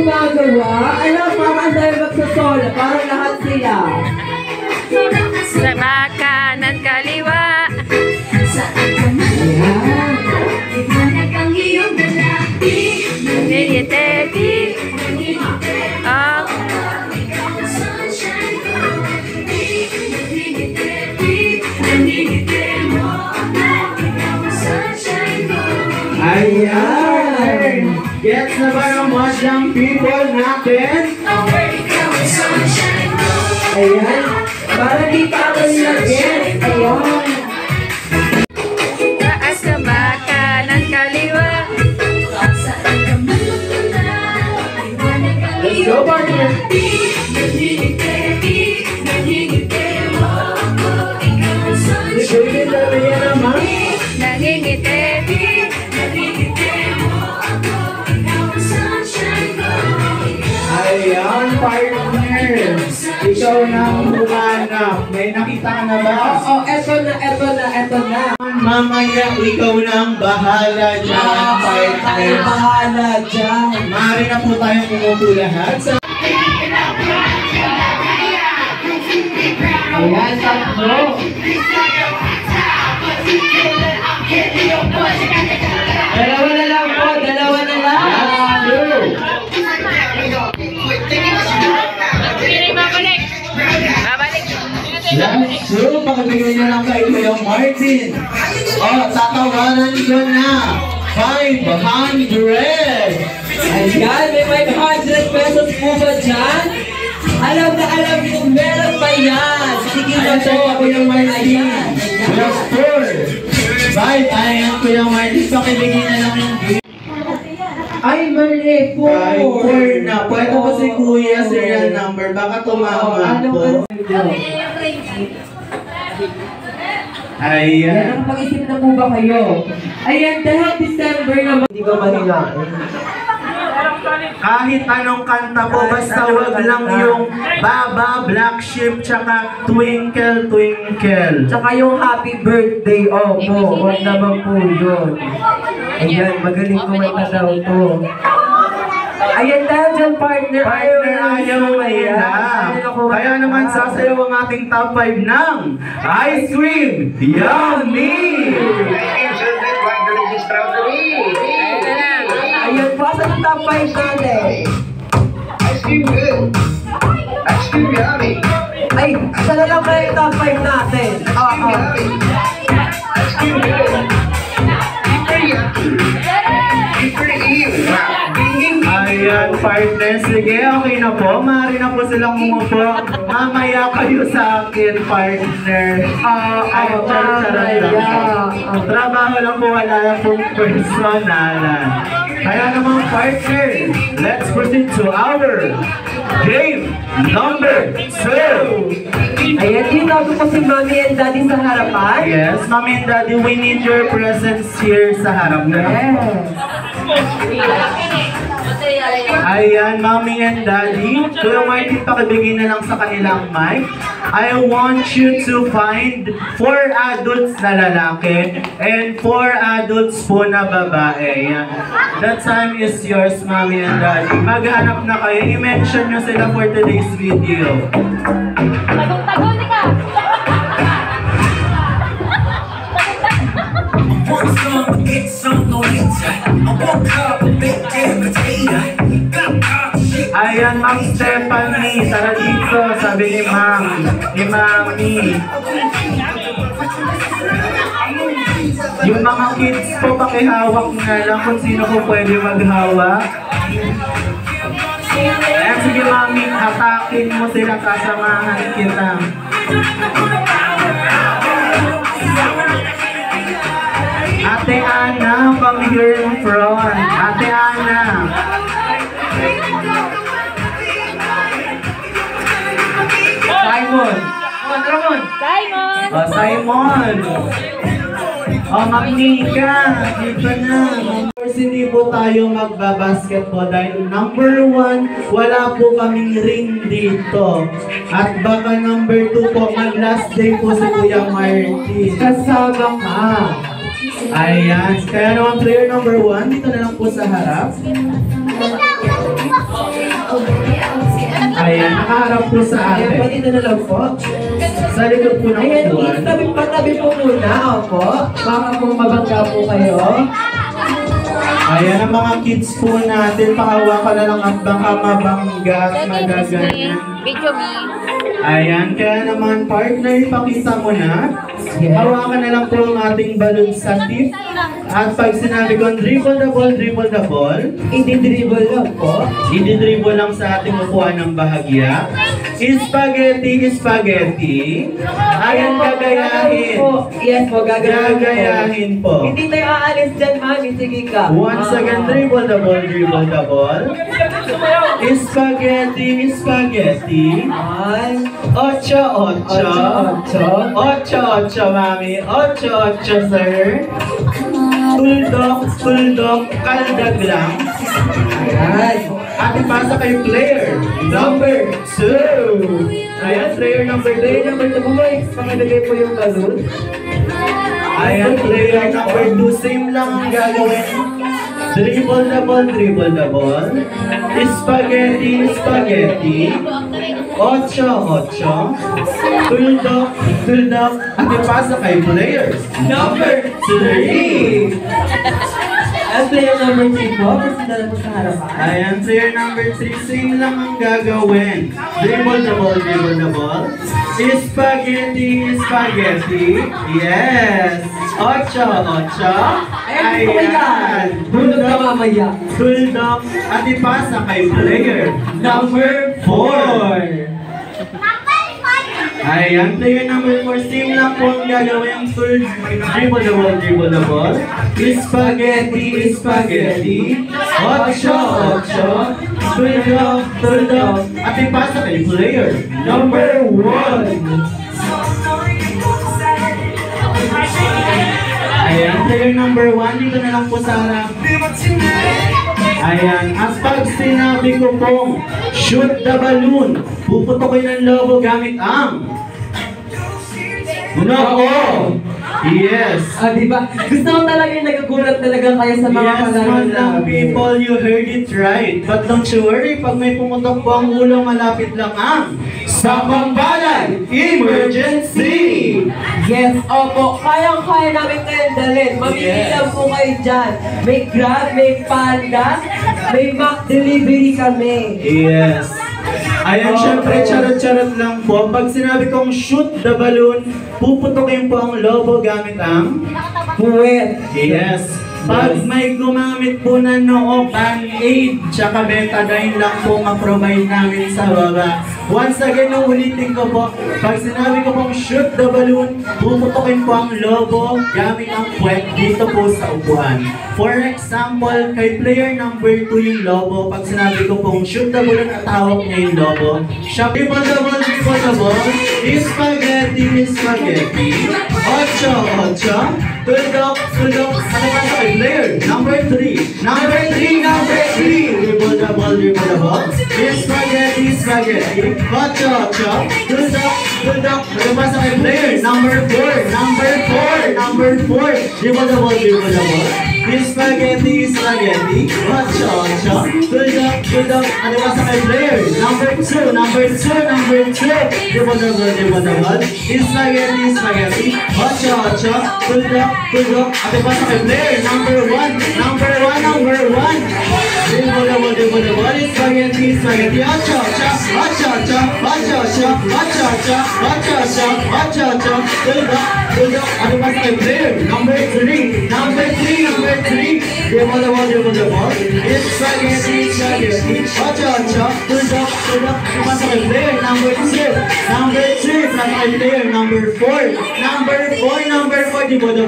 gumagawa. Alam, parang ang dahil magsasola. Parang lahat sila. Sa kanan kaliwa. Ayan. Nangingiti. Oh. Ayan! Gets na ba ng masyang people natin? Ayan. Parang di pa ako nilagyan. Ayan. Taas sa kanan kaliwa. Let's go, partner. Libutin na yan naman. Nangingiti. Ayan, partner. Ikaw na ang humanap. May nakita ka na ba? Oo, eto na. Mamaya, ikaw na ang bahala dyan, Tayo partner. bahala dyan. Maaari na po tayong umupo lahat sa... Ayan, tatlo. Dalawa na lang po, dalawa na lang. Last two, pakibigay na lang kay Kuya Martin. Tatawanan ko na. 500! Ayan, may 500 pesos po ba dyan? Alam ko, meron pa yan. Sige na po, Kuya Martin. Last four. 5, ayan Kuya Martin, pakibigay na lang yung gift. Ay, mali po. 4 na. Pwede ko si Kuya serial number, baka tumama po. Ayan. Nakapag-isip na po ba kayo? Ayan, dahil December naman. Hindi ka manilain. Kahit anong kanta po, basta wag lang yung Baba, Black Sheep, tsaka Twinkle, Twinkle. Tsaka yung happy birthday, opo. Huwag naman po yun. Ayan, magaling kumanta daw to. Ayan dahil dyan, partner. Ayaw na. Kaya naman sasayaw ang ating top 5 ng Ice Cream Yummy! Ayan po, sa top 5 natin. Ice cream good. Ice cream yummy. Ay, isa na lang ba yung top 5 natin? Oo. Ice cream good. Super yummy. Super easy. Ayan, partner. Sige, okay na po. Maaari na po silang umupo. Mamaya kayo sa akin, partner. Ay, trabaho lang po, wala lang pong personalan. Kaya naman, partner, let's proceed to our game number 2. Ayan, dito po si Mommy and Daddy sa harapan. Yes, Mommy and Daddy, we need your presence here sa harap na. Ayan, Mommy and Daddy. Kuya Martin, pakibigay na lang sa kanilang mic. I want you to find 4 adults na lalaki and 4 adults po na babae. Ayan. That time is yours, Mommy and Daddy. Maghanap na kayo. I-mention nyo sila for today's video. Tagong-tagong ka! Ayan, Ma'am Stephanie, tara dito, sabi ni Mami. Yung mga kids po, pakihawak na lang kung sino po pwede maghawak. Ayan, sige Mami, hatakin mo sila, kasamahan kita. Ate Ana, come here in front. Ate Ana. Simon. Simon! Oh, Simon. Oh, Magnika. Dito na. First, hindi po tayo magbabasketball dahil number 1, wala po kaming ring dito. At baka number 2 po, mag-last day po si Kuya Martin. Kasama ka. Ayan. Kaya naman player number 1, dito na lang po sa harap. Ayan, nakaharap po sa Ayan, atin. pati na lang po. Sa likod po ng Ayan, upuan. patabi po muna, opo. Baka po mabangga po kayo. Ayan ang mga kids po natin. Pakawakan na lang at baka mabangga at magaganan. Video me. Ayan, kaya naman partner, ipakita mo na. Yes. Hawakan na lang po ang ating balon sa tip. At pag sinabi ko, dribble the ball, dribble the ball, Ididribble lang po. ididribble lang sa ating upuan ng bahagya. Spaghetti, spaghetti. Ayan, gagayahin. Po. Yes po, gagayahin. Gagayahin po. Hindi tayo aalis dyan, mami. Sige ka. Once again, dribble the ball, dribble the ball. Spaghetti, spaghetti. Ay. Ocho, ocho. Ocho. Ocho, ocho, mami. Ocho, ocho, sir. Tuldok, tuldok, kaldag lang. Ayan. At ipasa kay player number 2. Ayan, player number 2. Player number 2 po, pakilagay po yung balloon. Ayan, player number 2. Same lang ang gagawin. Dribble the ball, dribble the ball. Spaghetti, spaghetti. Ocho, ocho. Tuldok, tuldok. At ipasa kay player number 3. At player number 3 po, pasina na po sa harapan. Ayan, player number 3, same lang ang gagawin. Dribble the ball, dribble the ball. Spaghetti, spaghetti. Yes. Ocho, ocho. Ayan, Ayan. Bulog na mamaya. Tuldok. At ipasa kay player number 4. Ayan, player number 4, same lang po ang gagawin. Dribble the ball, dribble the ball. Spaghetti, spaghetti. Ocho, ocho. Tuldok, tuldok. At ipasa kay player number 1. Ayan, player number 1, dito na lang po sa harap. Ayan, at pag sinabi ko pong shoot the balloon, puputokin ng lobo gamit ang noo. Yes. Diba? Gusto ko talaga yung nagagulat talaga kayo sa mga Yes, kalaro man lang people, you heard it right. But don't you worry, pag may pumutok po ang ulo, malapit lang ang Sapambalan Emergency! Yes, opo. Kayang-kaya namin kayong dalhin. Mamimigyan po kayo dyan. May Grab, may Panda, may Mac Delivery kami. Yes. Ayan, syempre, charot-charot lang po. Pag sinabi kong shoot the balloon, puputokin po ang lobo gamit ang Puwet. yes. Pag may gumamit po na noo, pan-aid, tsaka betadine lang po ma-provide namin sa baba. Once again, ulitin ko po, pag sinabi ko pong shoot the balloon, puputokin po ang lobo gamit ang puwet dito po sa upuan. For example, kay player number 2 yung lobo, pag sinabi ko pong shoot the balloon at hawak niya yung lobo, siya dribble the ball, spaghetti, spaghetti, ocho, ocho, tuldok, tuldok, ano ba sa player number 3, number 3, dribble the ball, spaghetti, spaghetti, ocho, ocho, tuldok, tuldok, ano ba sa player number 4, dribble the ball, spaghetti, spaghetti, ocho, ocho, tuldok, tuldok, ano ba sa player number 2, dribble the ball, spaghetti, spaghetti, ocho, ocho, tuldok, tuldok, ano ba sa player number 1, dribble the ball, spaghetti, spaghetti, ocho, ocho, ocho, ocho, ocho, ocho, ocho, ocho, ocho, ocho, ocho, ocho, tuldok, tuldok, ano ba sa player number 3, dribble the ball, spaghetti, spaghetti, ocho, ocho, tuldok, tuldok, ano ba sa player number 2, player number 4, dribble the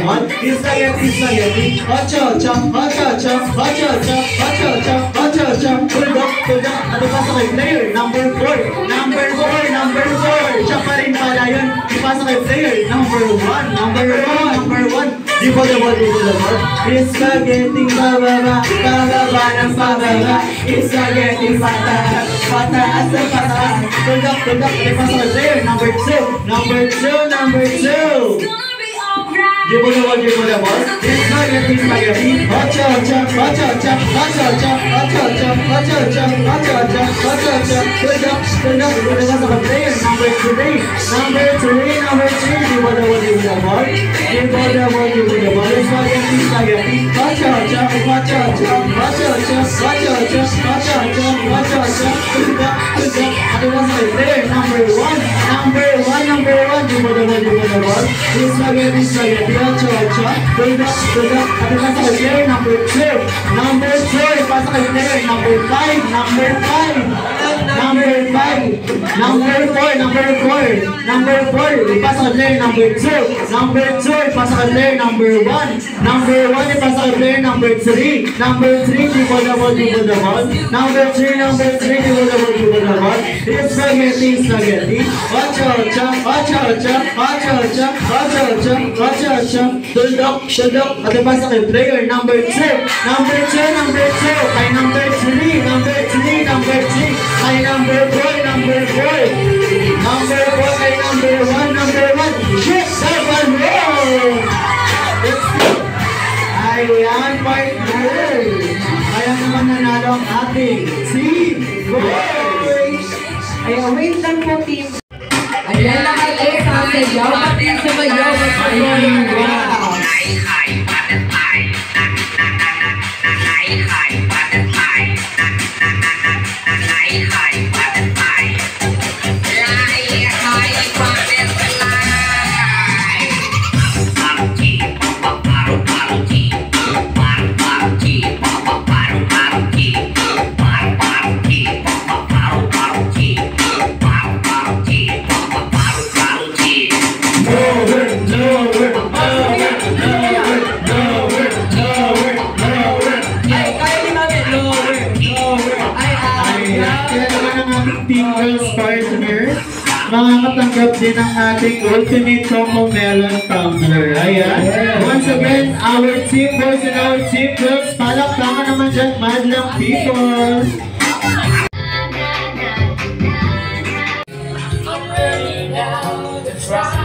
ball, spaghetti, spaghetti, ocho, ocho, ocho, ocho, ocho, ocho, ocho, ocho, ocho, ocho, tuldok, tuldok, ano ba sa player number 4, siya pa rin pala yun, ipasa kay player number 1, dribble the ball, spaghetti, pababa, ng pababa, spaghetti, pataas na pataas, tuldok, tuldok, ipasa kay player number 2, Dribble the ball, dribble the ball. Spaghetti, spaghetti. Ocha, ocha, ocha, ocha, ocha, ocha, ocha, ocha, ocha, ocha, ocha, ocha, ocha, ocha. Good up, good up. Dribble the ball, player number 3. Number 3, number 3. Dribble the ball, dribble the ball. Dribble the ball, dribble the ball. Spaghetti, spaghetti. Ocha, ocha, ocha, ocha, ocha, ocha, ocha, ocha, ocha, ocha, ocha, ocha. Good up, good up. Ano ba sa player number 1? Number 1. Dribble the ball, dribble the ball. Spaghetti, spaghetti. Ocha, ocha. Good up, good up. Ano ba sa player number 2? Number 2. Pasa kay player number 5. Number 5. Number 5. Number 4. Number 4. Number 4. Ipasa kay player number 2. Number 2. Ipasa kay player number 1. Number 1. Ipasa kay player number 3. Number 3. Dribble the ball, dribble the ball. Number 3. Number 3. Dribble the ball, dribble the ball. Spaghetti, spaghetti. Ocha, ocha. Ocha, ocha. Ocha, ocha. Ocha, ocha. Ocha, ocha. Tuldok, tuldok. At ipasa kay player number 2. Number 2. Number 2. Kay number 3. Number 3. Number 3. Kay number 4. Number 4. Number 4 kay number 1. Number 1. Shoot, seven, roll! Let's go! Ayan, partner! Kaya naman nanalo ang ating team boys! Ay, wait lang po, team. Ayan na kayo, sasayaw. Pati sumayaw. Wow! Team Girls partner, makakatanggap din ang ating Ultimate Coco Melon Tumbler. Ayan. Once again, our team boys and our team girls, palakpakan naman dyan, madlang people. I'm ready now to try.